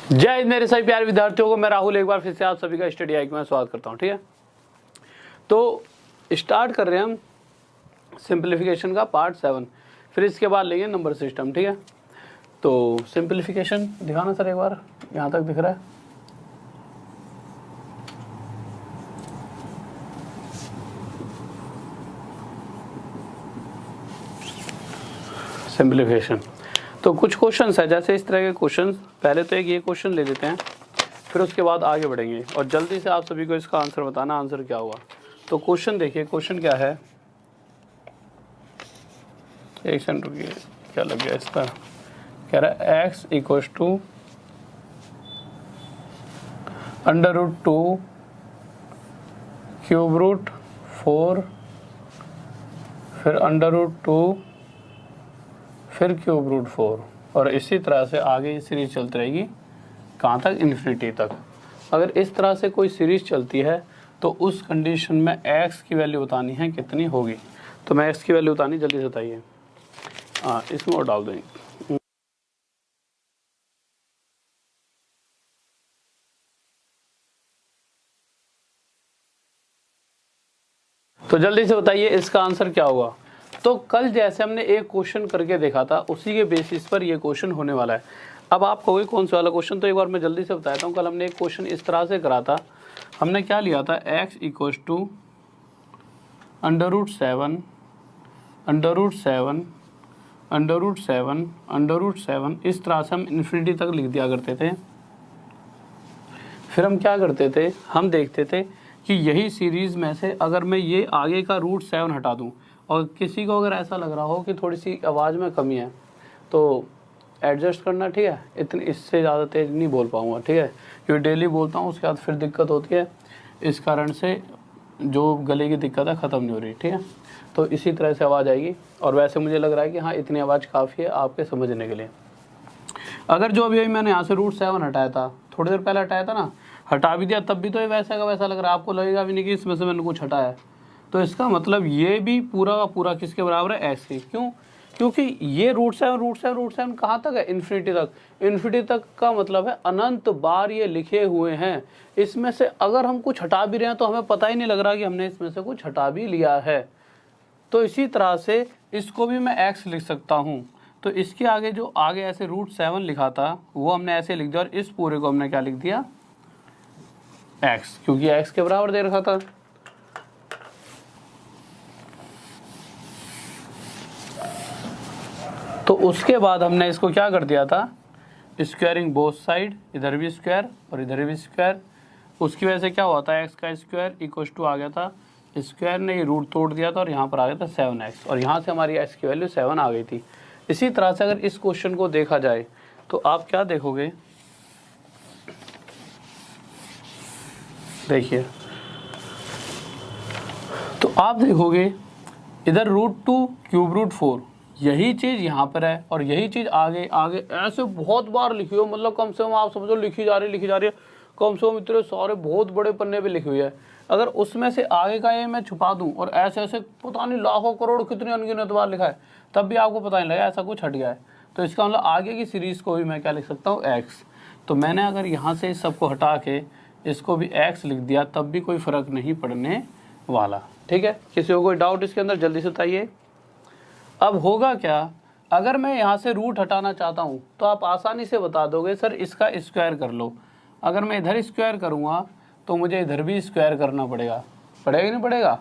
जय हिंद मेरे सभी प्यारे विद्यार्थियों को, मैं राहुल एक बार फिर से आप सभी का स्टडी हाइक में स्वागत करता हूँ। ठीक है, तो स्टार्ट कर रहे हैं हम सिंप्लीफिकेशन का पार्ट 7, फिर इसके बाद लेंगे नंबर सिस्टम। ठीक है, तो सिंप्लीफिकेशन दिखाना सर एक बार, यहाँ तक दिख रहा है। सिंप्लीफिकेशन तो कुछ क्वेश्चंस है, जैसे इस तरह के क्वेश्चंस। पहले तो एक ये क्वेश्चन ले लेते हैं, फिर उसके बाद आगे बढ़ेंगे और जल्दी से आप सभी को इसका आंसर बताना, आंसर क्या हुआ। तो क्वेश्चन देखिए, क्वेश्चन क्या है, एक सेकंड रुकिए, क्या लग गया इसका। कह रहा है x equals to √2 cube root 4 फिर √2 फिर क्यूब रूट 4 और इसी तरह से आगे ये सीरीज चलती रहेगी कहाँ तक, इन्फिनिटी तक। अगर इस तरह से कोई सीरीज चलती है तो उस कंडीशन में x की वैल्यू बतानी है कितनी होगी। तो मैं x की वैल्यू बतानी, जल्दी से बताइए। हाँ, इसमें और डाल देंगे। तो जल्दी से बताइए इसका आंसर क्या होगा। तो कल जैसे हमने एक क्वेश्चन करके देखा था, उसी के बेसिस पर ये क्वेश्चन होने वाला है। अब आप कहोगे कौन सा वाला क्वेश्चन, तो एक बार मैं जल्दी से बताता हूँ। कल हमने एक क्वेश्चन इस तरह से करा था, हमने क्या लिया था, x इक्वल्स टू √7 √7 इस तरह से हम इन्फिनिटी तक लिख दिया करते थे। फिर हम क्या करते थे, हम देखते थे कि यही सीरीज़ में से अगर मैं ये आगे का √7 हटा दूँ, और किसी को अगर ऐसा लग रहा हो कि थोड़ी सी आवाज़ में कमी है तो एडजस्ट करना। ठीक है, इतनी इससे ज़्यादा तेज़ नहीं बोल पाऊँगा। ठीक है, क्योंकि डेली बोलता हूँ, उसके बाद फिर दिक्कत होती है, इस कारण से जो गले की दिक्कत है ख़त्म नहीं हो रही। ठीक है, तो इसी तरह से आवाज़ आएगी। और वैसे मुझे लग रहा है कि हाँ, इतनी आवाज़ काफ़ी है आपके समझने के लिए। अगर जो अभी मैंने यहाँ से √7 हटाया था, थोड़ी देर पहले हटाया था ना, हटा भी दिया, तब भी तो ये वैसा का वैसा लग रहा है। आपको लगेगा भी नहीं कि इसमें से मैंने कुछ हटाया है। तो इसका मतलब ये भी पूरा का पूरा किसके बराबर है, x के। क्यों? क्योंकि ये √7 कहाँ तक है, इन्फिनिटी तक। इन्फिनिटी तक का मतलब है अनंत बार ये लिखे हुए हैं। इसमें से अगर हम कुछ हटा भी रहे हैं तो हमें पता ही नहीं लग रहा कि हमने इसमें से कुछ हटा भी लिया है। तो इसी तरह से इसको भी मैं x लिख सकता हूँ। तो इसके आगे जो आगे ऐसे √7 लिखा था वो हमने ऐसे लिख दिया, और इस पूरे को हमने क्या लिख दिया, x, क्योंकि x के बराबर दे रखा था। तो उसके बाद हमने इसको क्या कर दिया था, स्क्वायरिंग बोथ साइड, इधर भी स्क्वायर और इधर भी स्क्वायर। उसकी वजह से क्या हुआ था, x का स्क्वायर इक्वल्स टू आ गया था, स्क्वायर ने ये रूट तोड़ दिया था और यहाँ पर आ गया था 7x, और यहाँ से हमारी x की वैल्यू 7 आ गई थी। इसी तरह से अगर इस क्वेश्चन को देखा जाए तो आप क्या देखोगे, देखिए, तो आप देखोगे इधर √2 क्यूब रूट 4, यही चीज़ यहाँ पर है, और यही चीज़ आगे आगे ऐसे बहुत बार लिखी हो, मतलब कम से कम आप समझो लिखी जा रही है, कम से कम इतने सारे बहुत बड़े पन्ने पे लिखी हुई है। अगर उसमें से आगे का ये मैं छुपा दूं और ऐसे ऐसे पता नहीं लाखों करोड़ कितने अनगिनत बार लिखा है, तब भी आपको पता नहीं लगा ऐसा कुछ हट गया है। तो इसका मतलब आगे की सीरीज़ को भी मैं क्या लिख सकता हूँ, x। तो मैंने अगर यहाँ से इस सबको हटा के इसको भी x लिख दिया, तब भी कोई फ़र्क नहीं पड़ने वाला। ठीक है, किसी को कोई डाउट इसके अंदर, जल्दी से बताइए। अब होगा क्या, अगर मैं यहाँ से रूट हटाना चाहता हूँ तो आप आसानी से बता दोगे सर इसका स्क्वायर कर लो। अगर मैं इधर स्क्वायर करूँगा तो मुझे इधर भी स्क्वायर करना पड़ेगा, पड़ेगा नहीं पड़ेगा।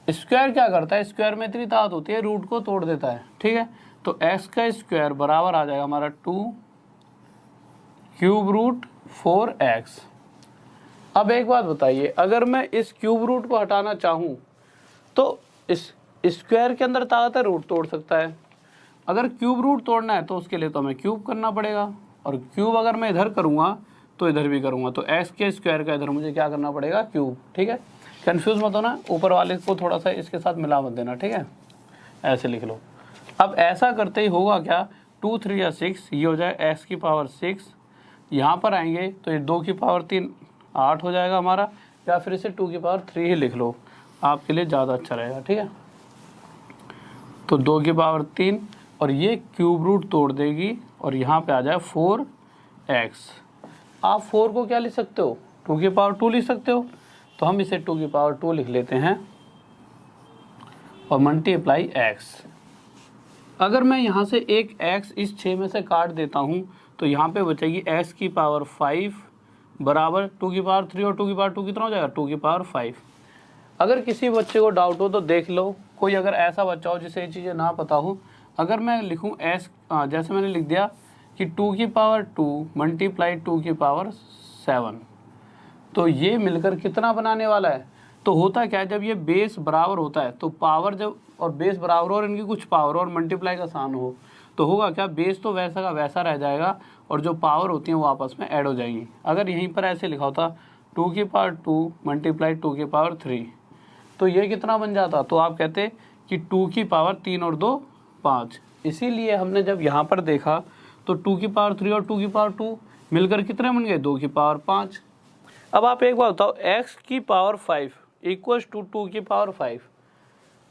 स्क्वायर क्या करता है, स्क्वायर में इतनी ताकत होती है, रूट को तोड़ देता है। ठीक है, तो x का स्क्वायर बराबर आ जाएगा हमारा 2 क्यूब रूट 4x। अब एक बात बताइए, अगर मैं इस क्यूब रूट को हटाना चाहूँ तो इस स्क्वायर के अंदर ताकत है, रूट तोड़ सकता है। अगर क्यूब रूट तोड़ना है तो उसके लिए तो हमें क्यूब करना पड़ेगा, और क्यूब अगर मैं इधर करूँगा तो इधर भी करूँगा, तो x के स्क्वायर का इधर मुझे क्या करना पड़ेगा, क्यूब। ठीक है, कंफ्यूज मत होना, ऊपर वाले को थोड़ा सा इसके साथ मिला मत देना। ठीक है, ऐसे लिख लो। अब ऐसा करते ही होगा क्या, 2 3 या 6, ये हो जाए x की पावर 6, यहाँ पर आएंगे तो ये 2 की पावर 3 8 हो जाएगा हमारा, या फिर इसे 2 की पावर 3 ही लिख लो, आपके लिए ज़्यादा अच्छा रहेगा। ठीक है, तो 2 की पावर 3 और ये क्यूब रूट तोड़ देगी और यहाँ पे आ जाए 4x। आप 4 को क्या लिख सकते हो, 2 की पावर 2 लिख सकते हो। तो हम इसे 2 की पावर 2 लिख लेते हैं और मल्टीप्लाई x। अगर मैं यहाँ से एक x इस 6 में से काट देता हूँ तो यहाँ पे बचेगी x की पावर 5 बराबर 2 की पावर 3 और 2 की पावर 2 कितना हो जाएगा, 2 की पावर 5। अगर किसी बच्चे को डाउट हो तो देख लो, कोई अगर ऐसा बच्चा हो जिसे ये चीज़ें ना पता हो, अगर मैं लिखूँ s, जैसे मैंने लिख दिया कि 2 की पावर 2 मल्टीप्लाई 2 की पावर 7, तो ये मिलकर कितना बनाने वाला है। तो होता क्या है, जब ये बेस बराबर होता है तो पावर जब और बेस बराबर और इनकी कुछ पावर और मल्टीप्लाई का साइन हो तो होगा क्या, बेस तो वैसा का वैसा रह जाएगा और जो पावर होती है वो आपस में ऐड हो जाएंगी। अगर यहीं पर ऐसे लिखा होता 2 की पावर 2 मल्टीप्लाई 2 की पावर 3 तो ये कितना बन जाता, तो आप कहते कि 2 की पावर 3 और 2 5। इसीलिए हमने जब यहाँ पर देखा तो 2 की पावर 3 और 2 की पावर 2 मिलकर कितने बन गए, 2 की पावर 5। अब आप एक बात बताओ, x की पावर 5 इक्वल्स टू 2 की पावर 5।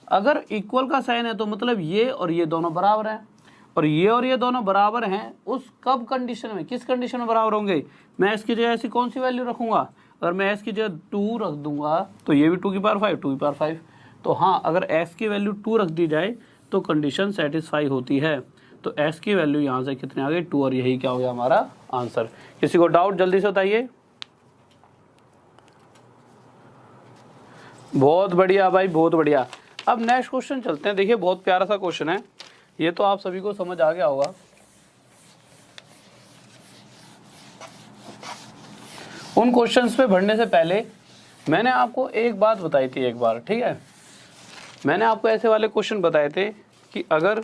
अगर इक्वल का साइन है तो मतलब ये और ये दोनों बराबर हैं, और ये दोनों बराबर हैं उस कब कंडीशन में, किस कंडीशन में बराबर होंगे। मैं इसकी जगह ऐसी कौन सी वैल्यू रखूंगा, अगर मैं s की जगह 2 रख दूंगा तो ये भी 2 की पावर 5 2 की पावर 5। तो हाँ, अगर s की वैल्यू 2 रख दी जाए तो कंडीशन सेटिस्फाई होती है। तो s की वैल्यू यहाँ से कितने आ गई, 2, और यही क्या हो गया हमारा आंसर। किसी को डाउट जल्दी से बताइए। बहुत बढ़िया भाई, बहुत बढ़िया। अब नेक्स्ट क्वेश्चन चलते हैं। देखिए बहुत प्यारा सा क्वेश्चन है, ये तो आप सभी को समझ आ गया होगा। उन क्वेश्चंस पे बढ़ने से पहले मैंने आपको एक बात बताई थी एक बार, ठीक है। मैंने आपको ऐसे वाले क्वेश्चन बताए थे कि अगर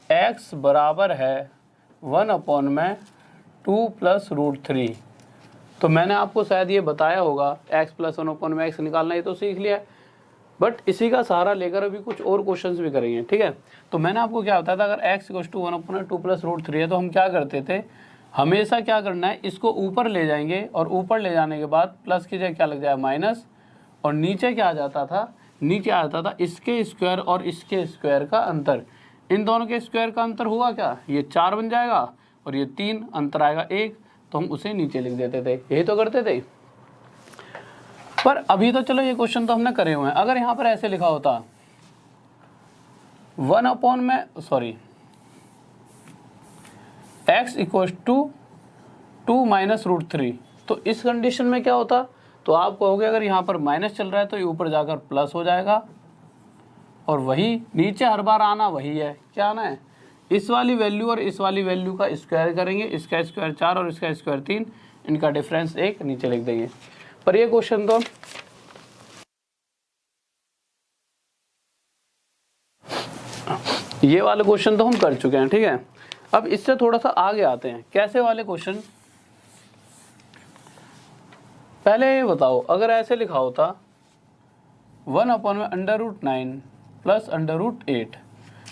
x बराबर है 1/2 प्लस √3, तो मैंने आपको शायद ये बताया होगा x प्लस 1/x निकालना, ये तो सीख लिया। बट इसी का सहारा लेकर अभी कुछ और क्वेश्चंस भी करेंगे, ठीक है। तो मैंने आपको क्या बताया था, अगर x = 1/2 प्लस √3 है तो हम क्या करते थे, हमेशा क्या करना है, इसको ऊपर ले जाएंगे और ऊपर ले जाने के बाद प्लस की जगह क्या लग जाएगा माइनस, और नीचे क्या आ जाता था, नीचे आ जाता था इसके स्क्वायर और इसके स्क्वायर का अंतर। इन दोनों के स्क्वायर का अंतर हुआ क्या, ये 4 बन जाएगा और ये 3, अंतर आएगा 1, तो हम उसे नीचे लिख देते थे। यही तो करते थे। पर अभी तो चलो ये क्वेश्चन तो हमने करे हुए हैं। अगर यहाँ पर ऐसे लिखा होता 1/x = 2 माइनस √3, तो इस कंडीशन में क्या होता, तो आप कहोगे अगर यहाँ पर माइनस चल रहा है तो ये ऊपर जाकर प्लस हो जाएगा, और वही नीचे हर बार आना वही है, क्या आना है, इस वाली वैल्यू और इस वाली वैल्यू का स्क्वायर करेंगे, इसका स्क्वायर 4 और इसका स्क्वायर 3, इनका डिफरेंस 1 नीचे लिख देंगे। पर ये क्वेश्चन तो ये वाले क्वेश्चन तो हम कर चुके हैं, ठीक है। अब इससे थोड़ा सा आगे आते हैं। कैसे वाले क्वेश्चन, पहले ये बताओ, अगर ऐसे लिखा होता 1/√9 प्लस √8,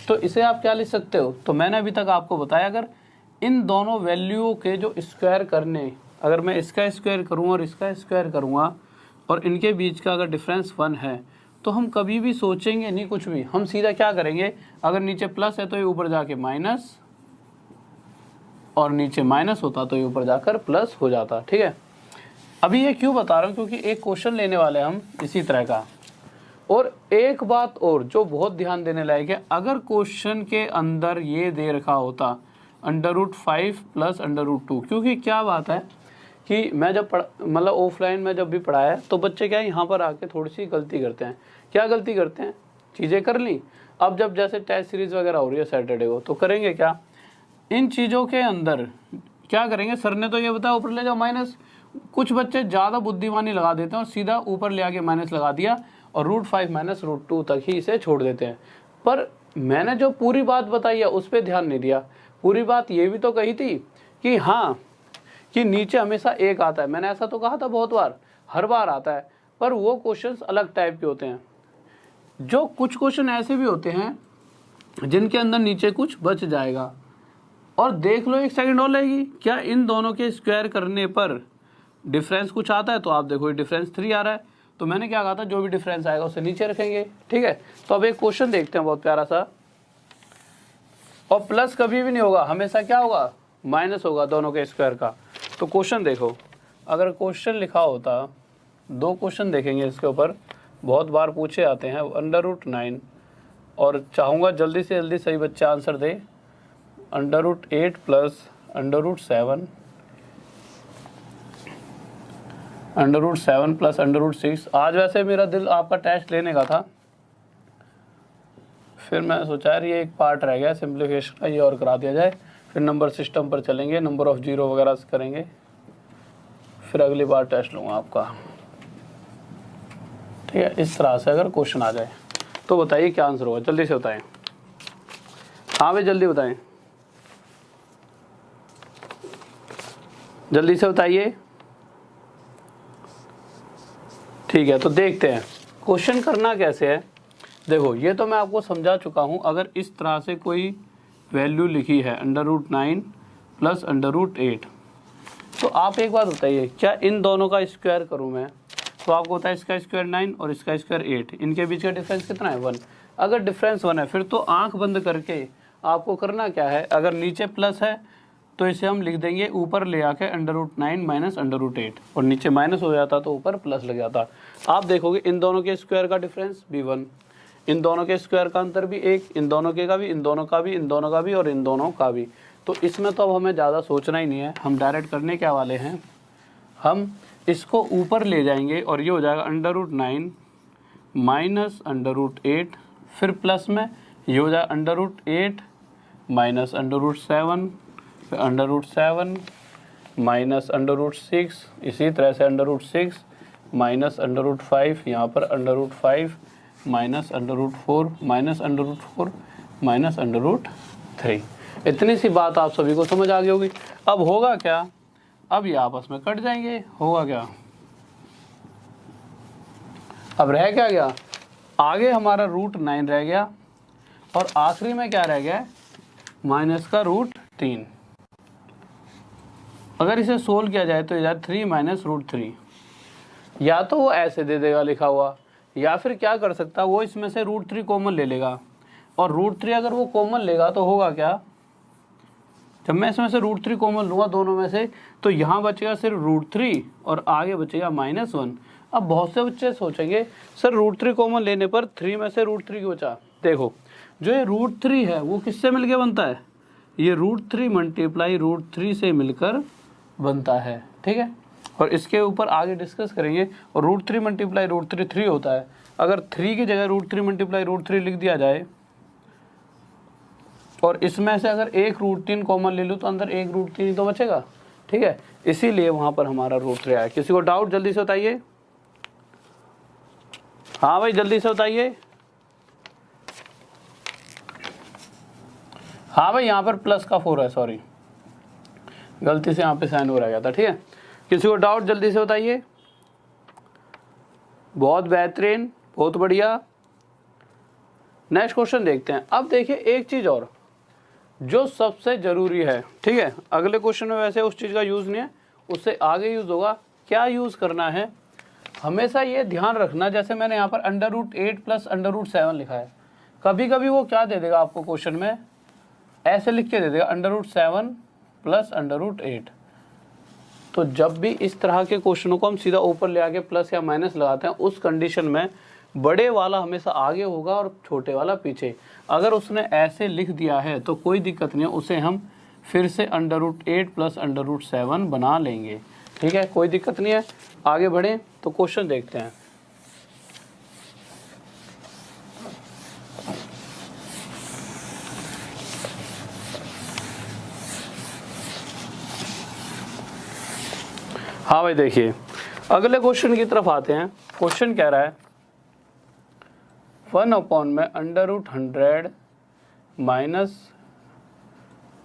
तो इसे आप क्या लिख सकते हो। तो मैंने अभी तक आपको बताया, अगर इन दोनों वैल्यूओं के जो स्क्वायर करने, अगर मैं इसका स्क्वायर करूँ और इसका स्क्वायर करूँगा और इनके बीच का अगर डिफरेंस 1 है तो हम कभी भी सोचेंगे नहीं कुछ भी, हम सीधा क्या करेंगे, अगर नीचे प्लस है तो ये ऊपर जाके माइनस, और नीचे माइनस होता तो ये ऊपर जाकर प्लस हो जाता, ठीक है। अभी ये क्यों बता रहा हूँ, क्योंकि एक क्वेश्चन लेने वाले हम इसी तरह का। और एक बात और जो बहुत ध्यान देने लायक है, अगर क्वेश्चन के अंदर ये दे रखा होता √5 प्लस √2, क्योंकि क्या बात है कि मैं जब मतलब ऑफलाइन में जब भी पढ़ाया तो बच्चे क्या है यहाँ पर आके थोड़ी सी गलती करते हैं। क्या गलती करते हैं, चीज़ें कर ली, अब जब जैसे टेस्ट सीरीज़ वगैरह हो रही है सैटरडे को, तो करेंगे क्या, इन चीज़ों के अंदर क्या करेंगे, सर ने तो ये बताया ऊपर ले जाओ माइनस, कुछ बच्चे ज़्यादा बुद्धिमानी लगा देते हैं और सीधा ऊपर ले आके माइनस लगा दिया और √5 माइनस √2 तक ही इसे छोड़ देते हैं। पर मैंने जो पूरी बात बताई है उस पर ध्यान नहीं दिया। पूरी बात ये भी तो कही थी कि हाँ, कि नीचे हमेशा 1 आता है। मैंने ऐसा तो कहा था बहुत बार, हर बार आता है, पर वो क्वेश्चंस अलग टाइप के होते हैं। जो कुछ क्वेश्चन ऐसे भी होते हैं जिनके अंदर नीचे कुछ बच जाएगा। और देख लो, एक सेकंड और लगेगी, क्या इन दोनों के स्क्वायर करने पर डिफरेंस कुछ आता है, तो आप देखो ये डिफरेंस 3 आ रहा है। तो मैंने क्या कहा था, जो भी डिफरेंस आएगा उसे नीचे रखेंगे, ठीक है। तो अब एक क्वेश्चन देखते हैं बहुत प्यारा सा। और प्लस कभी भी नहीं होगा, हमेशा क्या होगा, माइनस होगा दोनों के स्क्वायर का। तो क्वेश्चन देखो, अगर क्वेश्चन लिखा होता, 2 क्वेश्चन देखेंगे इसके ऊपर, बहुत बार पूछे आते हैं, √9, और चाहूँगा जल्दी से जल्दी सही बच्चे आंसर दे। √8 प्लस √7, √7 प्लस √6। आज वैसे मेरा दिल आपका टेस्ट लेने का था, फिर मैं सोचा यार ये एक पार्ट रह गया सिंप्लीफिकेशन का, ये और करा दिया जाए, फिर नंबर सिस्टम पर चलेंगे, नंबर ऑफ जीरो वगैरह से करेंगे, फिर अगली बार टेस्ट लूँगा आपका। ठीक है, इस तरह से अगर क्वेश्चन आ जाए तो बताइए क्या आंसर होगा, जल्दी से बताएं। हाँ भाई जल्दी बताएं, जल्दी से बताइए। ठीक है, तो देखते हैं क्वेश्चन करना कैसे है। देखो ये तो मैं आपको समझा चुका हूँ। अगर इस तरह से कोई वैल्यू लिखी है √9 प्लस √8, तो आप एक बात बताइए, क्या इन दोनों का स्क्वायर करूँ मैं, तो आपको होता है इसका स्क्वायर 9 और इसका स्क्वायर 8, इनके बीच का डिफरेंस कितना है 1। अगर डिफरेंस 1 है फिर तो आंख बंद करके आपको करना क्या है, अगर नीचे प्लस है तो इसे हम लिख देंगे ऊपर ले आके √9 माइनस √8, और नीचे माइनस हो जाता तो ऊपर प्लस लग जाता। आप देखोगे इन दोनों के स्क्वायर का डिफरेंस भी 1, इन दोनों के स्क्वायर का अंतर भी 1, इन दोनों के का भी, इन दोनों का भी, इन दोनों का भी और इन दोनों का भी। तो इसमें तो अब हमें ज़्यादा सोचना ही नहीं है, हम डायरेक्ट करने क्या वाले हैं, हम इसको ऊपर ले जाएंगे और ये हो जाएगा √9 माइनस √8, फिर प्लस में ये हो जाएगा √8 माइनस √7, फिर √7 माइनस √6, इसी तरह से √6 माइनस √5, यहाँ पर √5 माइनस √4 माइनस √4 माइनस √3। इतनी सी बात आप सभी को समझ आ गई होगी। अब होगा क्या, अब ये आपस में कट जाएंगे, होगा क्या, अब रह क्या गया, आगे हमारा √9 रह गया और आखिरी में क्या रह गया, माइनस का √3। अगर इसे सोल्व किया जाए तो ये 3 माइनस √3, या तो वो ऐसे दे देगा लिखा हुआ, या फिर क्या कर सकता है वो इसमें से √3 कॉमन ले लेगा, और √3 अगर वो कॉमन लेगा तो होगा क्या, जब मैं इसमें से √3 कॉमन लूँगा दोनों में से, तो यहाँ बचेगा सिर्फ √3 और आगे बचेगा -1। अब बहुत से बच्चे सोचेंगे सर √3 कॉमन लेने पर 3 में से √3 क्यों बचा। देखो जो ये √3 है वो किससे मिलके बनता है, ये √3 मल्टीप्लाई √3 से मिलकर बनता है। ठीक है, और इसके ऊपर आगे डिस्कस करेंगे। और √3 मल्टीप्लाई √3 3 होता है, अगर 3 की जगह √3 मल्टीप्लाई √3 लिख दिया जाए और इसमें से अगर एक √3 कॉमन ले लूँ तो अंदर एक √3 तो बचेगा। ठीक है, इसीलिए वहाँ पर हमारा √3 आया। किसी को डाउट जल्दी से बताइए, हाँ भाई जल्दी से बताइए। हाँ भाई यहाँ पर प्लस का 4 है, सॉरी गलती से यहाँ पे साइन हो रह गया था। ठीक है, किसी को डाउट जल्दी से बताइए। बहुत बेहतरीन, बहुत बढ़िया। नेक्स्ट क्वेश्चन देखते हैं। अब देखिए एक चीज़ और जो सबसे ज़रूरी है, ठीक है, अगले क्वेश्चन में वैसे उस चीज़ का यूज़ नहीं है, उससे आगे यूज़ होगा। क्या यूज़ करना है, हमेशा ये ध्यान रखना, जैसे मैंने यहाँ पर √8 प्लस √7 लिखा है, कभी कभी वो क्या दे देगा आपको क्वेश्चन में, ऐसे लिख के दे देगा √7 प्लस √8। तो जब भी इस तरह के क्वेश्चनों को हम सीधा ऊपर ले आके प्लस या माइनस लगाते हैं, उस कंडीशन में बड़े वाला हमेशा आगे होगा और छोटे वाला पीछे। अगर उसने ऐसे लिख दिया है तो कोई दिक्कत नहीं है, उसे हम फिर से √8 प्लस √7 बना लेंगे। ठीक है, कोई दिक्कत नहीं है। आगे बढ़ें तो क्वेश्चन देखते हैं। हाँ भाई देखिए अगले क्वेश्चन की तरफ आते हैं। क्वेश्चन कह रहा है 1 में √100 माइनस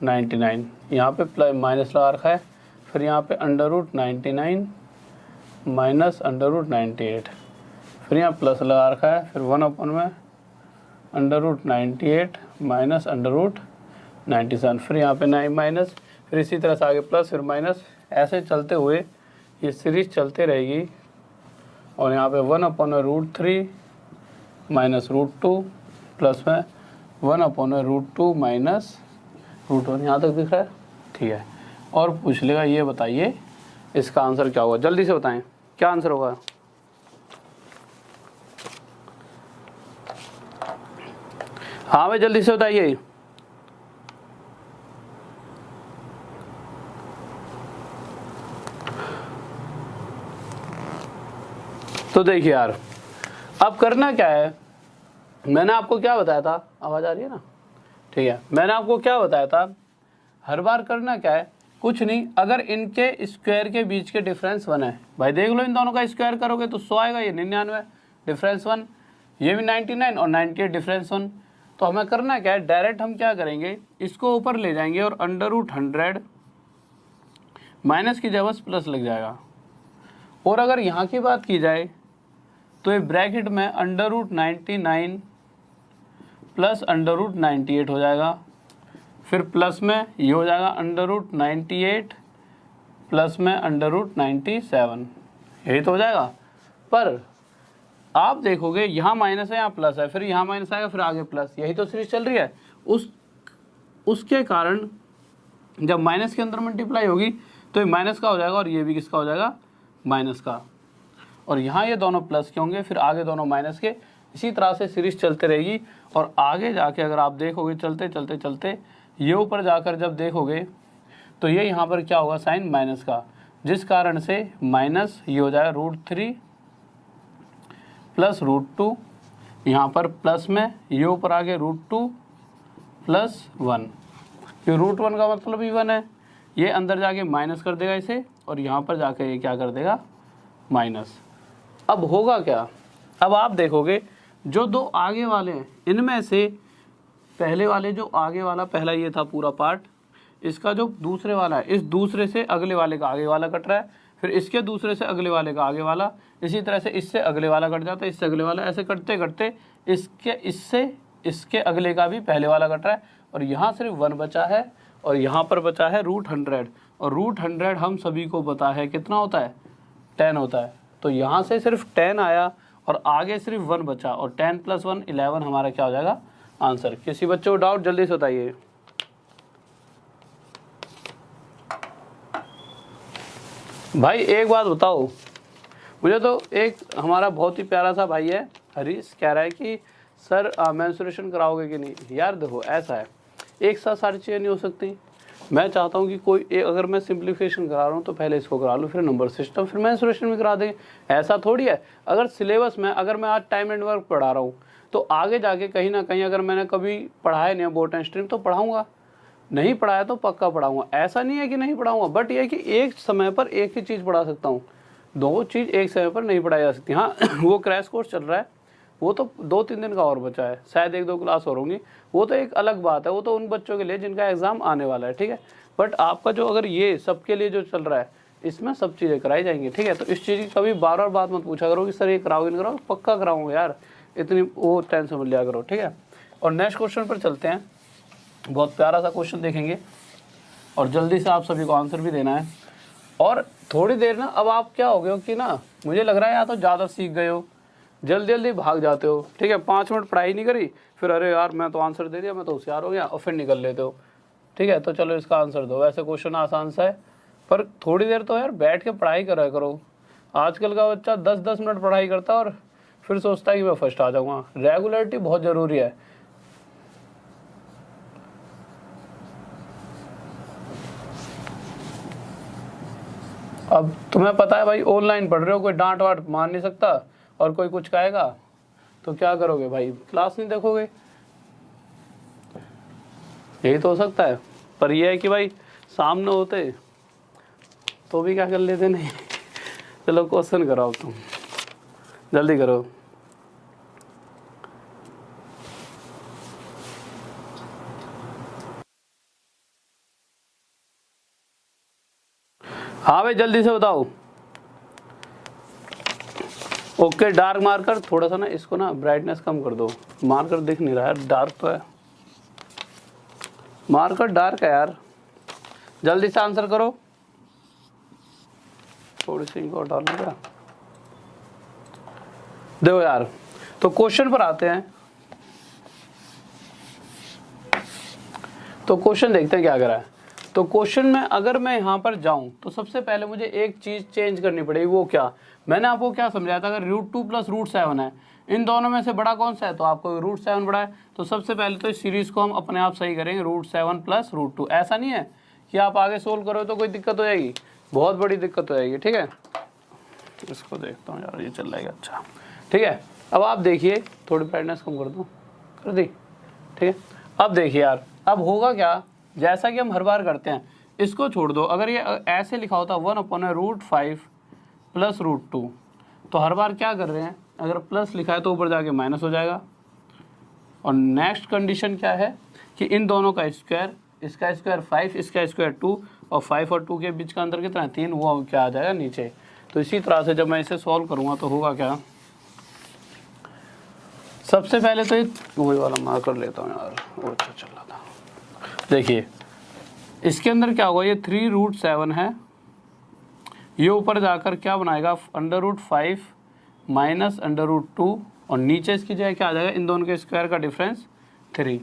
99, यहाँ पे प्लस माइनस लगा रखा है, फिर यहाँ पे √99 माइनस √98, फिर यहाँ प्लस लगा रखा है, फिर 1 में √98 माइनस √97, फिर यहाँ पे 9 माइनस, फिर इसी तरह से आगे प्लस फिर माइनस, ऐसे चलते हुए ये सीरीज चलते रहेगी। और यहाँ पे 1 में √3 माइनस √2 प्लस में 1 में √2 माइनस √1, यहाँ तक दिख रहा है। ठीक है, और पूछ लेगा ये बताइए इसका आंसर क्या होगा। जल्दी से बताएं क्या आंसर होगा। हाँ भाई जल्दी से बताइए। तो देखिए यार, अब करना क्या है, मैंने आपको क्या बताया था, आवाज़ आ रही है ना, ठीक है, मैंने आपको क्या बताया था, हर बार करना क्या है, कुछ नहीं, अगर इनके स्क्वायर के बीच के डिफरेंस 1 है, भाई देख लो इन दोनों का स्क्वायर करोगे तो 100 आएगा, ये 99 डिफरेंस 1, ये भी 99 और 98 डिफरेंस 1। तो हमें करना क्या है, डायरेक्ट हम क्या करेंगे, इसको ऊपर ले जाएंगे और √100 माइनस की जगह प्लस लग जाएगा। और अगर यहाँ की बात की जाए तो ये ब्रैकेट में √99 प्लस √98 हो जाएगा, फिर प्लस में ये हो जाएगा √98 प्लस में √97, यही तो हो जाएगा। पर आप देखोगे यहाँ माइनस है यहाँ प्लस है, फिर यहाँ माइनस आएगा फिर आगे प्लस, यही तो सीरीज चल रही है। उसके कारण जब माइनस के अंदर मल्टीप्लाई होगी तो ये माइनस का हो जाएगा और ये भी किसका हो जाएगा, माइनस का, और यहाँ ये दोनों प्लस के होंगे फिर आगे दोनों माइनस के। इसी तरह से सीरीज चलते रहेगी और आगे जाके अगर आप देखोगे चलते चलते चलते ये ऊपर जाकर जब देखोगे तो ये यहाँ पर क्या होगा, साइन माइनस का, जिस कारण से माइनस ये हो जाएगा √3 प्लस √2, यहाँ पर प्लस में ये ऊपर आगे √2 प्लस 1, ये √1 का मतलब ही 1 है, ये अंदर जाके माइनस कर देगा इसे और यहाँ पर जाके ये क्या कर देगा, माइनस। अब होगा क्या, अब आप देखोगे जो दो आगे वाले हैं इनमें से पहले वाले जो आगे वाला पहला ये था पूरा पार्ट, इसका जो दूसरे वाला है इस दूसरे से अगले वाले का आगे वाला कट रहा है, फिर इसके दूसरे से अगले वाले का आगे वाला, इसी तरह से इससे अगले वाला कट जाता है, इससे अगले वाला, ऐसे कटते करते इससे इसके अगले का भी पहले वाला कट रहा है और यहाँ सिर्फ 1 बचा है और यहाँ पर बचा है √100 और √100 हम सभी को पता है कितना होता है, 10 होता है। तो यहाँ से सिर्फ 10 आया और आगे सिर्फ 1 बचा और 10 + 1 11 हमारा क्या हो जाएगा, आंसर। किसी बच्चे को डाउट जल्दी से बताइए। भाई एक बात बताओ मुझे, तो एक हमारा बहुत ही प्यारा सा भाई है हरीश, कह रहा है कि सर मेंस्ट्रुएशन कराओगे कि नहीं। यार देखो ऐसा है, एक साथ सारी चीज़ें नहीं हो सकती। मैं चाहता हूँ कि कोई अगर मैं सिंप्लीफिकेशन करा रहा हूँ तो पहले इसको करा लूँ, फिर नंबर सिस्टम, फिर मेंस्ट्रुएशन भी करा देंगे। ऐसा थोड़ी है, अगर सिलेबस में अगर मैं आज टाइम एंड वर्क पढ़ा रहा हूँ तो आगे जाके कहीं ना कहीं अगर मैंने कभी पढ़ाया नहीं बोट एंड स्ट्रीम तो पढ़ाऊँगा, नहीं पढ़ाया तो पक्का पढ़ाऊँगा। ऐसा नहीं है कि नहीं पढ़ाऊँगा, बट ये है कि एक समय पर एक ही चीज़ पढ़ा सकता हूँ, दो चीज़ एक समय पर नहीं पढ़ाई जा सकती। हाँ वो क्रैश कोर्स चल रहा है, वो तो 2-3 दिन का और बचा है, शायद 1-2 क्लास और होंगी, वो तो एक अलग बात है, वो तो उन बच्चों के लिए जिनका एग्ज़ाम आने वाला है, ठीक है। बट आपका जो अगर ये सबके लिए जो चल रहा है इसमें सब चीज़ें कराई जाएंगी, ठीक है। तो इस चीज़ की कभी बार बार बात मत पूछा करो कि सर ये कराओगे नहीं कराओ, पक्का कराऊंगा यार, इतनी वो टेंशन मत लिया करो, ठीक है। और नेक्स्ट क्वेश्चन पर चलते हैं, बहुत प्यारा सा क्वेश्चन देखेंगे और जल्दी से आप सभी को आंसर भी देना है। और थोड़ी देर ना, अब आप क्या हो गए हो कि ना, मुझे लग रहा है या तो ज़्यादा सीख गए हो, जल्दी जल्दी भाग जाते हो, ठीक है। 5 मिनट पढ़ाई नहीं करी, फिर अरे यार मैं तो आंसर दे दिया, मैं तो होशियार हो गया, और फिर निकल लेते हो, ठीक है। तो चलो इसका आंसर दो। वैसे क्वेश्चन आसान सा है, पर थोड़ी देर तो यार बैठ के पढ़ाई करा करो। आजकल का बच्चा 10-10 मिनट पढ़ाई करता है और फिर सोचता है कि मैं फर्स्ट आ जाऊँगा। रेगुलरिटी बहुत ज़रूरी है। अब तुम्हें पता है भाई, ऑनलाइन पढ़ रहे हो, कोई डांट वाट मार नहीं सकता और कोई कुछ कहेगा तो क्या करोगे भाई, क्लास नहीं देखोगे, यही तो हो सकता है। पर यह है कि भाई सामने होते तो भी क्या कर लेते, नहीं। चलो क्वेश्चन कराओ, तुम जल्दी करो। हाँ भाई जल्दी से बताओ। ओके, डार्क मार्कर थोड़ा सा ना इसको ना ब्राइटनेस कम कर दो, मार्कर दिख नहीं रहा है, डार्क तो है, मार्कर डार्क है यार। जल्दी से आंसर करो, थोड़ी सी इनको हटा लो क्या। देखो यार, तो क्वेश्चन पर आते हैं। तो क्वेश्चन देखते हैं क्या करा है। तो क्वेश्चन में अगर मैं यहाँ पर जाऊँ तो सबसे पहले मुझे एक चीज़ चेंज करनी पड़ेगी, वो क्या, मैंने आपको क्या समझाया था, अगर √2 + √7 है, इन दोनों में से बड़ा कौन सा है, तो आपको √7 बड़ा है। तो सबसे पहले तो इस सीरीज़ को हम अपने आप सही करेंगे, √7 + √2। ऐसा नहीं है कि आप आगे सोल्व करो तो कोई दिक्कत हो जाएगी, बहुत बड़ी दिक्कत हो जाएगी, ठीक है। इसको देखता हूँ यार, ये चल जाएगा, अच्छा ठीक है। अब आप देखिए, थोड़ी ब्राइटनेस कम कर दूँ, कर दी, ठीक है। अब देखिए यार, अब होगा क्या, जैसा कि हम हर बार करते हैं, इसको छोड़ दो, अगर ये ऐसे लिखा होता 1/√5 + √2, तो हर बार क्या कर रहे हैं, अगर प्लस लिखा है तो ऊपर जाके माइनस हो जाएगा। और नेक्स्ट कंडीशन क्या है कि इन दोनों का स्क्वायर, इसका स्क्वायर 5, इसका स्क्वायर 2, और 5 और 2 के बीच का अंतर कितना है, 3, वो क्या आ जाएगा नीचे। तो इसी तरह से जब मैं इसे सॉल्व करूँगा तो होगा क्या, सबसे पहले तो वही वाला मार्कर लेता हूँ यार, वो अच्छा चल रहा था। देखिए इसके अंदर क्या होगा, ये 3√7 है, ये ऊपर जाकर क्या बनाएगा, √5 - √2, और नीचे इसकी जगह क्या आ जाएगा, इन दोनों के स्क्वायर का डिफरेंस 3।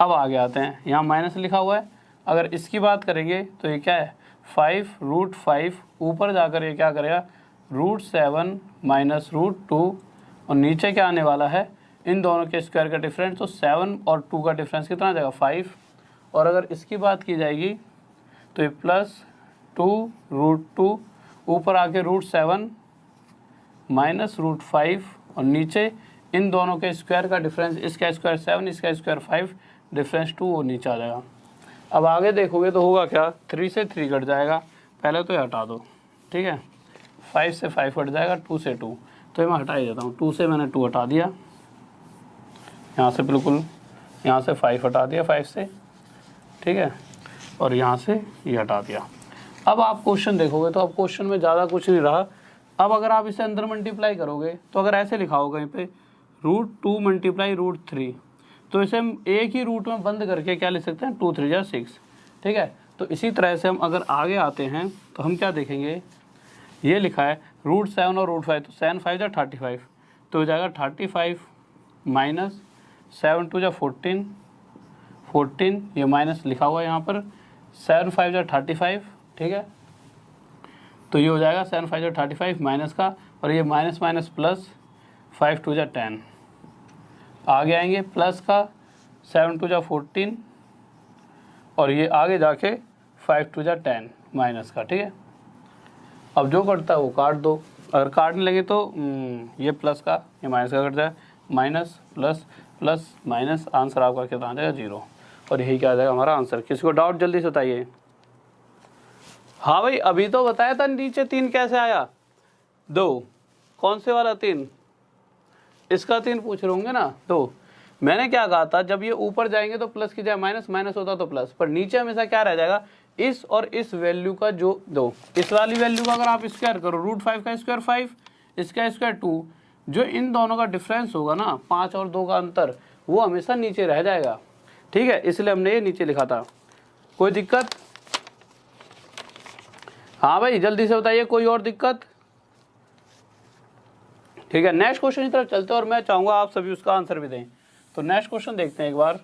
अब आगे आते हैं, यहाँ माइनस लिखा हुआ है, अगर इसकी बात करेंगे तो ये क्या है, 5√5, ऊपर जाकर ये क्या करेगा, √7 - √2, और नीचे क्या आने वाला है, इन दोनों के स्क्वायर का डिफरेंस, तो 7 और 2 का डिफरेंस कितना आ जाएगा, 5। और अगर इसकी बात की जाएगी तो ये +2√2, ऊपर आके √7 - √5, और नीचे इन दोनों के स्क्वायर का डिफरेंस, इसका स्क्वायर 7, इसका स्क्वायर 5, डिफरेंस 2, वो नीचे आ जाएगा। अब आगे देखोगे तो होगा क्या, 3 से 3 कट जाएगा, पहले तो ये हटा दो, ठीक है, 5 से 5 कट जाएगा, 2 से 2, तो ये मैं हटा ही देता हूँ, 2 से मैंने 2 हटा दिया, यहाँ से बिल्कुल, यहाँ से 5 हटा दिया 5 से, ठीक है, और यहाँ से ये हटा दिया। अब आप क्वेश्चन देखोगे तो अब क्वेश्चन में ज़्यादा कुछ नहीं रहा। अब अगर आप इसे अंदर मल्टीप्लाई करोगे तो अगर ऐसे लिखा होगा कहीं पे √2 × √3, तो इसे हम एक ही रूट में बंद करके क्या लिख सकते हैं, 2 3 जा 6, ठीक है। तो इसी तरह से हम अगर आगे आते हैं तो हम क्या देखेंगे, ये लिखा है √7 और √5, तो 7 5 जा 35, तो हो जाएगा 35 - 7 2 जा 14, 14, ये माइनस लिखा हुआ है यहाँ पर, 7 5 जा 35, ठीक है, तो ये हो जाएगा 7 5 जा 35 माइनस का, और ये माइनस माइनस प्लस, 5 2 जा 10, आगे आएंगे प्लस का, 7 2 जा 14, और ये आगे जाके 5 2 जा 10 माइनस का, ठीक है। अब जो कटता है वो काट दो, अगर काटने लगे तो ये प्लस का, ये माइनस का कट जाए, minus plus plus minus, answer आपका कितना आ जाएगा, 0, और यही क्या आ जाएगा हमारा आंसर। किसी को डाउट जल्दी से बताइए। हाँ भाई, अभी तो बताया था नीचे 3 कैसे आया, 2, कौन से वाला 3, इसका 3 पूछ रहे होंगे ना। तो मैंने क्या कहा था, जब ये ऊपर जाएंगे तो प्लस की जाए माइनस, माइनस होता तो प्लस, पर नीचे हमेशा क्या रह जाएगा, इस और इस वैल्यू का जो दो, इस वाली वैल्यू का अगर आप स्क्वायर करो, √5 का स्क्वायर 5, इसका स्क्वायर 2, जो इन दोनों का डिफरेंस होगा ना, 5 और 2 का अंतर, वो हमेशा नीचे रह जाएगा, ठीक है, इसलिए हमने ये नीचे लिखा था। कोई दिक्कत? हाँ भाई जल्दी से बताइए, कोई और दिक्कत? ठीक है, नेक्स्ट क्वेश्चन की तरफ चलते हैं, और मैं चाहूंगा आप सभी उसका आंसर भी दें। तो नेक्स्ट क्वेश्चन देखते हैं एक बार।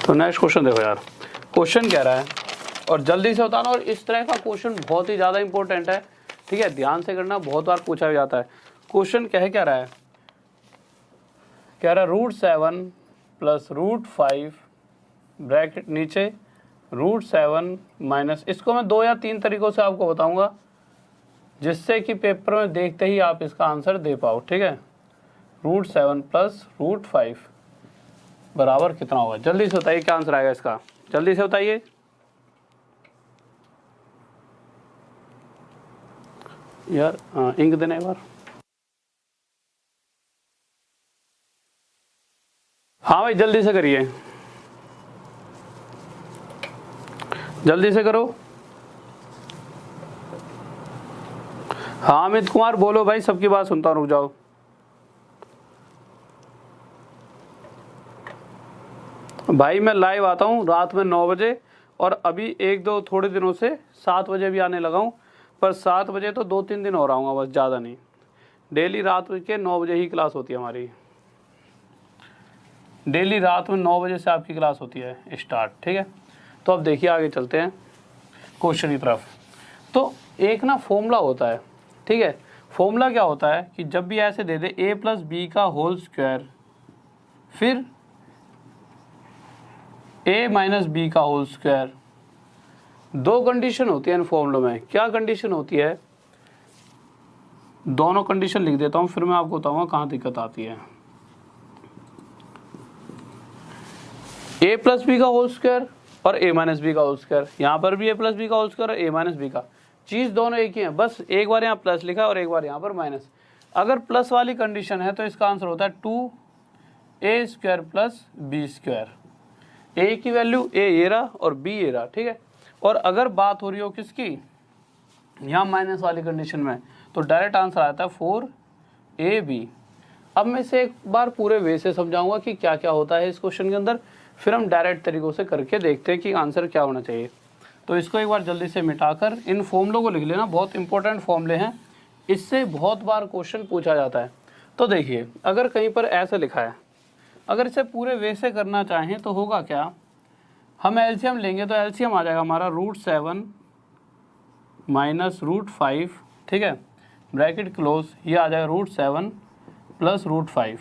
तो नेक्स्ट क्वेश्चन देखो यार, क्वेश्चन कह रहा है, और जल्दी से बताना, और इस तरह का क्वेश्चन बहुत ही ज़्यादा इंपॉर्टेंट है, ठीक है, ध्यान से करना, बहुत बार पूछा भी जाता है। क्वेश्चन क्या रहा है, कह रहा है √7 + √5 ब्रैकेट नीचे √7 माइनस, इसको मैं 2 या 3 तरीकों से आपको बताऊंगा, जिससे कि पेपर में देखते ही आप इसका आंसर दे पाओ, ठीक है। √7 + √5 बराबर कितना होगा, जल्दी से बताइए क्या आंसर आएगा इसका, जल्दी से बताइए। यार इंक देना एक बार। हाँ भाई जल्दी से करिए, जल्दी से करो। हाँ अमित कुमार बोलो भाई, सबकी बात सुनता हूँ, रुक जाओ। भाई मैं लाइव आता हूँ रात में 9 बजे, और अभी 1-2 थोड़े दिनों से 7 बजे भी आने लगा हूँ, पर 7 बजे तो 2-3 दिन हो रहा हूँ बस, ज़्यादा नहीं। डेली रात के 9 बजे ही क्लास होती है हमारी, डेली रात में 9 बजे से आपकी क्लास होती है स्टार्ट, ठीक है। तो अब देखिए आगे चलते हैं क्वेश्चन की तरफ। तो एक ना फॉर्मूला होता है, ठीक है। फॉर्मूला क्या होता है कि जब भी ऐसे दे दे a प्लस बी का होल स्क्वायर, फिर a माइनस बी का होल स्क्वायर, दो कंडीशन होती है इन फॉर्मूलों में। क्या कंडीशन होती है, दोनों कंडीशन लिख देता हूँ, फिर मैं आपको बताऊंगा कहाँ दिक्कत आती है। a प्लस बी का होल स्क्वायर और a माइनस बी का होल स्क्वायर, यहाँ पर भी a प्लस बी का होल स्क्वायर और a माइनस बी का, चीज़ दोनों एक ही है, बस एक बार यहाँ प्लस लिखा और एक बार यहाँ पर माइनस। अगर प्लस वाली कंडीशन है तो इसका आंसर होता है 2a square plus B square. a की वैल्यू a ये रहा और b ये रहा, ठीक है। और अगर बात हो रही हो किसकी, यहाँ माइनस वाली कंडीशन में, तो डायरेक्ट आंसर आता है 4ab। अब मैं इसे एक बार पूरे वे से समझाऊंगा कि क्या क्या होता है इस क्वेश्चन के अंदर, फिर हम डायरेक्ट तरीकों से करके देखते हैं कि आंसर क्या होना चाहिए। तो इसको एक बार जल्दी से मिटाकर इन फॉर्मूलों को लिख लेना, बहुत इंपॉर्टेंट फॉर्मूले हैं, इससे बहुत बार क्वेश्चन पूछा जाता है। तो देखिए अगर कहीं पर ऐसे लिखा है, अगर इसे पूरे वे से करना चाहें तो होगा क्या, हम एलसीएम लेंगे तो एलसीएम आ जाएगा हमारा √7 माइनस √5, ठीक है, ब्रैकेट क्लोज, ये आ जाएगा √7 प्लस √5।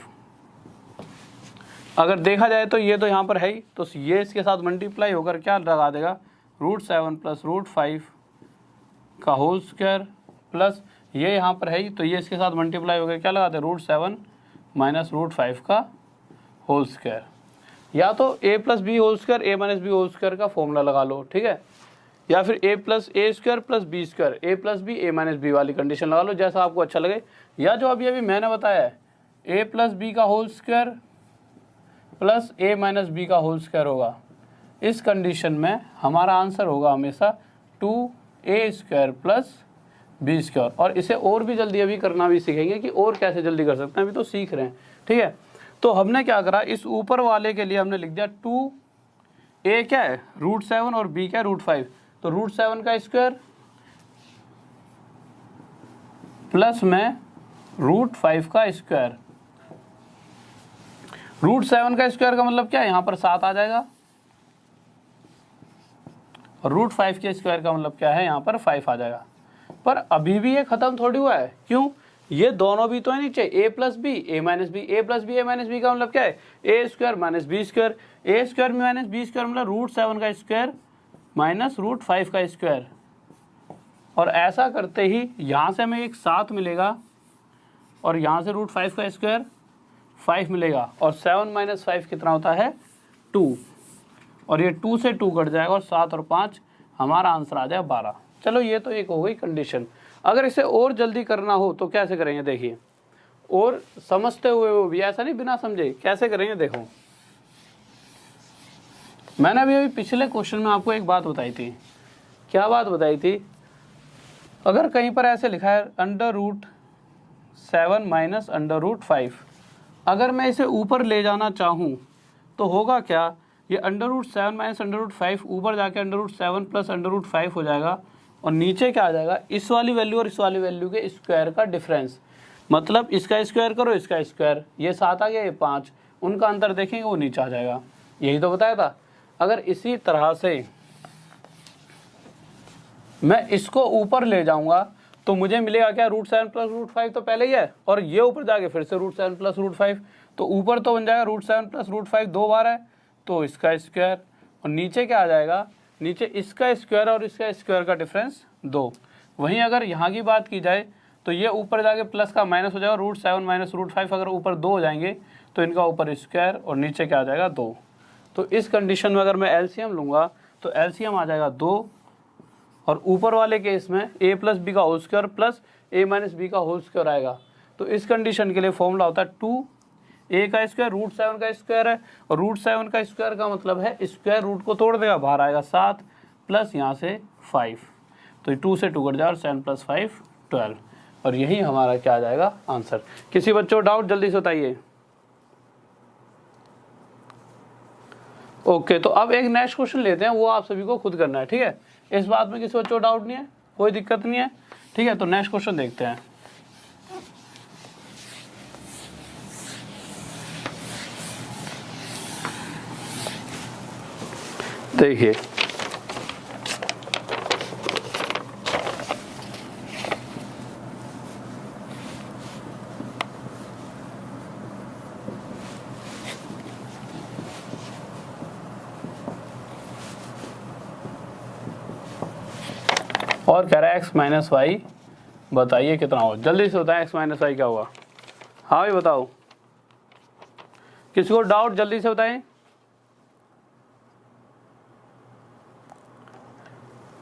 अगर देखा जाए तो ये तो यहाँ पर है ही, तो ये इसके साथ मल्टीप्लाई होकर क्या लगा देगा, √7 प्लस √5 का होल स्क्वायर, प्लस ये यहाँ पर है ही, तो ये इसके साथ मल्टीप्लाई होकर क्या लगा दे, √7 माइनस √5 का होल स्क्वायर। या तो a plus B whole square a minus B whole square का फॉर्मूला लगा लो, ठीक है, या फिर a plus A square plus B square, a plus B a minus B वाली कंडीशन लगा लो, जैसा आपको अच्छा लगे। या जो अभी मैंने बताया है a प्लस बी का whole square plus a minus B का होल स्क्वायर होगा, इस कंडीशन में हमारा आंसर होगा हमेशा 2a square plus B square. और इसे और भी जल्दी अभी करना भी सीखेंगे कि और कैसे जल्दी कर सकते हैं, अभी तो सीख रहे हैं, ठीक है। तो हमने क्या करा, इस ऊपर वाले के लिए हमने लिख दिया 2a क्या है √7 और b क्या है √5, तो √7 का स्क्वायर प्लस में √5 का स्क्वायर। √7 का स्क्वायर का मतलब क्या है, यहाँ पर 7 आ जाएगा, और √5 के स्क्वायर का मतलब क्या है, यहाँ पर 5 आ जाएगा। पर अभी भी ये खत्म थोड़ी हुआ है, क्यों, ये दोनों भी तो है नीचे, a plus B a minus B, a plus B a minus B का मतलब क्या है, a square minus B square, a square minus B square मतलब √7 का स्क्वायर माइनस √5 का स्क्वायर। और ऐसा करते ही यहाँ से हमें एक 7 मिलेगा, और यहाँ से √5 का स्क्वायर 5 मिलेगा, और 7 माइनस 5 कितना होता है 2, और ये 2 से 2 कट जाएगा, और 7 और 5 हमारा आंसर आ जाएगा 12। चलो ये तो एक हो गई कंडीशन। अगर इसे और जल्दी करना हो तो कैसे करेंगे, देखिए, और समझते हुए वो भी, ऐसा नहीं बिना समझे, कैसे करेंगे देखो। मैंने अभी पिछले क्वेश्चन में आपको एक बात बताई थी, क्या बात बताई थी, अगर कहीं पर ऐसे लिखा है √7 माइनस √5, अगर मैं इसे ऊपर ले जाना चाहूँ तो होगा क्या, ये √7 माइनस √5 ऊपर जाके √7 प्लस √5 हो जाएगा, और नीचे क्या आ जाएगा, इस वाली वैल्यू और इस वाली वैल्यू के स्क्वायर का डिफरेंस, मतलब इसका स्क्वायर करो इसका स्क्वायर, ये 7 आ गया ये 5, उनका अंतर देखेंगे वो नीचे आ जाएगा, यही तो बताया था। अगर इसी तरह से मैं इसको ऊपर ले जाऊंगा तो मुझे मिलेगा क्या, √7 प्लस √5 तो पहले ही है, और ये ऊपर जाके फिर से √7 प्लस √5, तो ऊपर तो बन जाएगा √7 प्लस √5 2 बार है, तो इसका स्क्वायर, और नीचे क्या आ जाएगा, नीचे इसका स्क्वायर और इसका स्क्वायर का डिफरेंस 2। वहीं अगर यहाँ की बात की जाए तो ये ऊपर जाके प्लस का माइनस हो जाएगा, √7 माइनस √5 अगर ऊपर 2 हो जाएंगे तो इनका ऊपर स्क्वायर और नीचे क्या आ जाएगा 2। तो इस कंडीशन में अगर मैं एलसीएम लूँगा तो एलसीएम आ जाएगा 2, और ऊपर वाले केस में a प्लस बी का whole square plus a minus B का होल स्क्वायर आएगा। तो इस कंडीशन के लिए फॉर्मूला होता है 2a का स्क्वायर √7 का स्क्वायर है, और √7 का स्क्वायर का मतलब है स्क्वायर रूट को तोड़ देगा, बाहर आएगा 7 प्लस यहाँ से 5, तो 2 से 2 कट जाएगा, और 7 प्लस 5 12, और यही हमारा क्या आ जाएगा आंसर। किसी बच्चों को डाउट जल्दी से बताइए। ओके, तो अब एक नेक्स्ट क्वेश्चन लेते हैं, वो आप सभी को खुद करना है, ठीक है। इस बात में किसी बच्चों को डाउट नहीं है, कोई दिक्कत नहीं है, ठीक है। तो नेक्स्ट क्वेश्चन देखते हैं। देखिए और कह रहा है x माइनस वाई बताइए कितना हो। जल्दी से बताएं x माइनस वाई क्या हुआ। हाँ भाई बताओ, किसी को डाउट जल्दी से बताएं।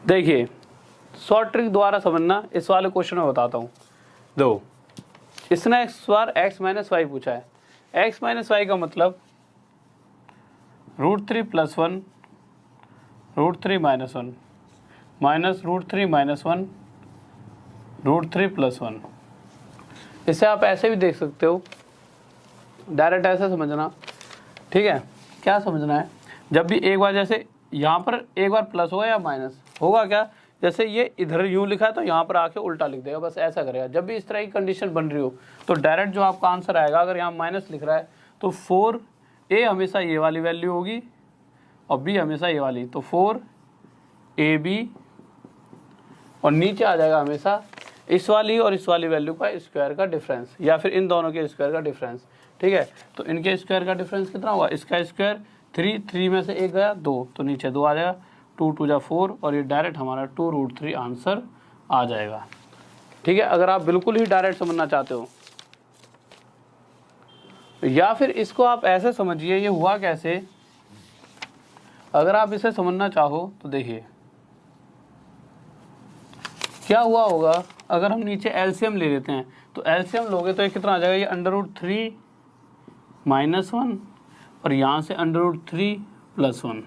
देखिए शॉर्ट ट्रिक द्वारा समझना, इस वाले क्वेश्चन में बताता हूँ। दो, इसने इस बार x माइनस वाई पूछा है। x माइनस वाई का मतलब √3 + 1 √3 - 1 माइनस √3 - 1 √3 + 1। इसे आप ऐसे भी देख सकते हो, डायरेक्ट ऐसे समझना, ठीक है। क्या समझना है, जब भी एक बार जैसे यहाँ पर एक बार प्लस होगा या माइनस होगा, क्या जैसे ये इधर यूँ लिखा है तो यहाँ पर आके उल्टा लिख देगा, बस ऐसा करेगा। जब भी इस तरह की कंडीशन बन रही हो तो डायरेक्ट जो आपका आंसर आएगा, अगर यहाँ माइनस लिख रहा है तो 4a हमेशा ये वाली वैल्यू होगी और b हमेशा ये वाली, तो 4ab और नीचे आ जाएगा हमेशा इस वाली और इस वाली वैल्यू का स्क्वायर का डिफरेंस, या फिर इन दोनों के स्क्वायर का डिफरेंस, ठीक है। तो इनके स्क्वायर का डिफरेंस कितना हुआ, इसका स्क्वायर 3 में से 1 गया 2, तो नीचे 2 आ जाएगा, 2 × 2 = 4 और ये डायरेक्ट हमारा 2 √3 आंसर आ जाएगा, ठीक है। अगर आप बिल्कुल ही डायरेक्ट समझना चाहते हो, या फिर इसको आप ऐसे समझिए, ये हुआ कैसे। अगर आप इसे समझना चाहो तो देखिए क्या हुआ होगा। अगर हम नीचे एलसीएम ले लेते हैं तो एलसीएम लोगे तो ये कितना आ जाएगा, ये √3 - 1 और यहाँ से √3 + 1।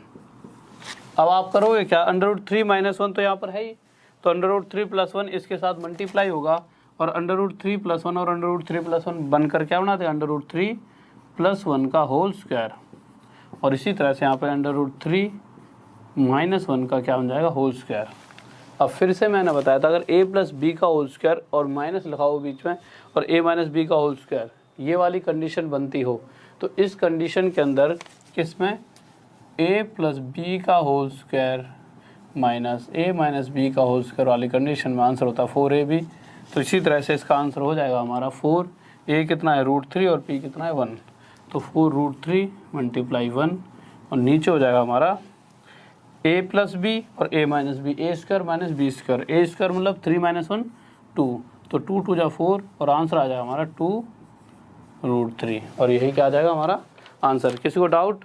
अब आप करोगे क्या, √3 - 1 तो यहाँ पर है ही, तो √3 + 1 इसके साथ मल्टीप्लाई होगा और √3 + 1 और √3 + 1 बनकर क्या बनाते हैं, √3 + 1 का होल स्क्वायर। और इसी तरह से यहाँ पर √3 - 1 का क्या बन जाएगा, होल स्क्वायर। अब फिर से मैंने बताया था, अगर a + b का होल स्क्वायर और माइनस लिखा हो बीच में और a - b का होल स्क्वायर, ये वाली कंडीशन बनती हो, तो इस कंडीशन के अंदर किसमें a + b का whole square minus a - b का होल स्क्वायर वाली कंडीशन में आंसर होता है 4ab। तो इसी तरह से इसका आंसर हो जाएगा हमारा 4, a कितना है √3 और p कितना है 1, तो 4 √3 × 1 और नीचे हो जाएगा हमारा a + b और a - b, a² - b², a² मतलब 3 - 1 2, तो 2 × 2 = 4 और आंसर आ जाएगा हमारा 2 √3 और यही क्या आ जाएगा हमारा आंसर। किसी को डाउट?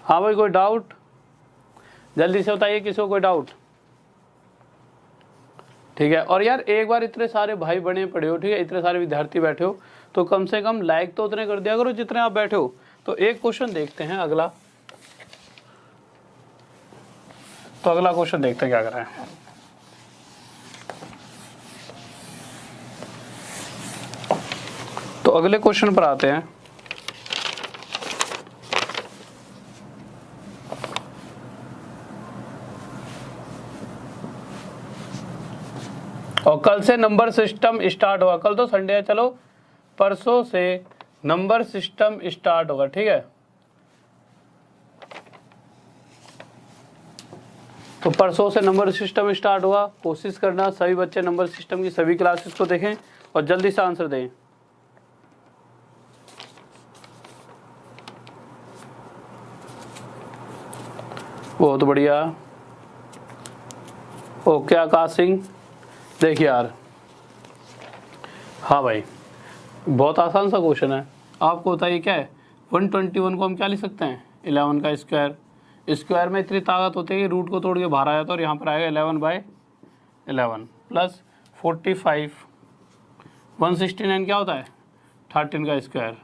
हाँ भाई कोई डाउट जल्दी से बताइए, किसी को कोई डाउट? ठीक है। और यार एक बार इतने सारे भाई बने पड़े हो, ठीक है, इतने सारे विद्यार्थी बैठे हो, तो कम से कम लाइक तो उतने कर दिया करो जितने आप बैठे हो। तो एक क्वेश्चन देखते हैं अगला, तो अगला क्वेश्चन देखते हैं क्या कर रहे हैं। तो अगले क्वेश्चन पर आते हैं। और कल से नंबर सिस्टम स्टार्ट होगा, कल तो संडे है, चलो परसों से नंबर सिस्टम स्टार्ट होगा, ठीक है। तो परसों से नंबर सिस्टम स्टार्ट हुआ, कोशिश करना सभी बच्चे नंबर सिस्टम की सभी क्लासेस को देखें और जल्दी से आंसर दें। बहुत बढ़िया, ओके आकाश सिंह। देखिए यार, हाँ भाई बहुत आसान सा क्वेश्चन है। आपको बताइए क्या है, 121 को हम क्या लिख सकते हैं, 11 का स्क्वायर। स्क्वायर में इतनी ताकत होती है कि रूट को तोड़ के बाहर आ जाता है और यहाँ पर आएगा 11/11 प्लस 45। 169 क्या होता है, 13 का स्क्वायर,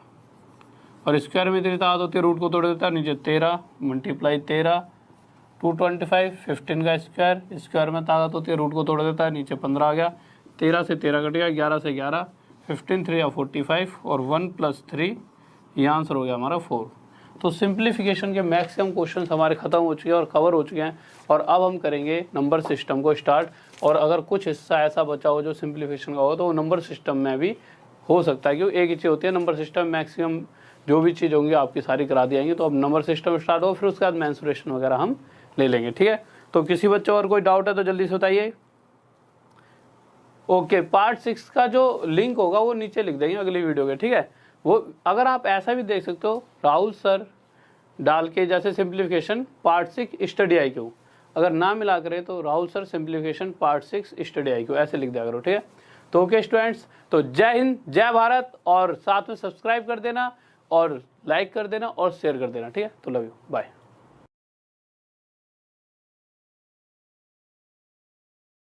और स्क्वायर में इतनी ताकत होती है रूट को तोड़ देता है, नीचे 13 × 13 225। 15 का स्क्वायर, स्क्वायर में ताकत होती है रूट को तोड़ देता है, नीचे 15 आ गया, 13 से 13 कट गया, 11 से 11, 15 3 या 45 और 1 + 3, ये आंसर हो गया हमारा 4। तो सिंप्लीफिकेशन के मैक्सिमम क्वेश्चंस हमारे ख़त्म हो चुके हैं और कवर हो चुके हैं, और अब हम करेंगे नंबर सिस्टम को स्टार्ट। और अगर कुछ हिस्सा ऐसा बचा हो जो सिंप्लीफिकेशन का हो तो वो नंबर सिस्टम में भी हो सकता है, क्योंकि एक ही चीज़ होती है नंबर सिस्टम। मैक्सिमम जो भी चीज़ होंगी आपकी सारी करा दी जाएंगी। तो अब नंबर सिस्टम स्टार्ट हो, फिर उसके बाद मेंसुरेशन वगैरह हम ले लेंगे, ठीक है। तो किसी बच्चे और कोई डाउट है तो जल्दी से बताइए। ओके, पार्ट 6 का जो लिंक होगा वो नीचे लिख देंगे अगली वीडियो के, ठीक है। वो अगर आप ऐसा भी देख सकते हो राहुल सर डाल के, जैसे सिंप्लीफिकेशन पार्ट 6 स्टडी IQ, अगर ना मिला करे तो Rahul sir simplification part 6 study IQ ऐसे लिख दिया करो, ठीक है। तो ओके स्टूडेंट्स, तो जय हिंद जय भारत, और साथ में सब्सक्राइब कर देना और लाइक कर देना और शेयर कर देना, ठीक है। तो लव यू, बाय।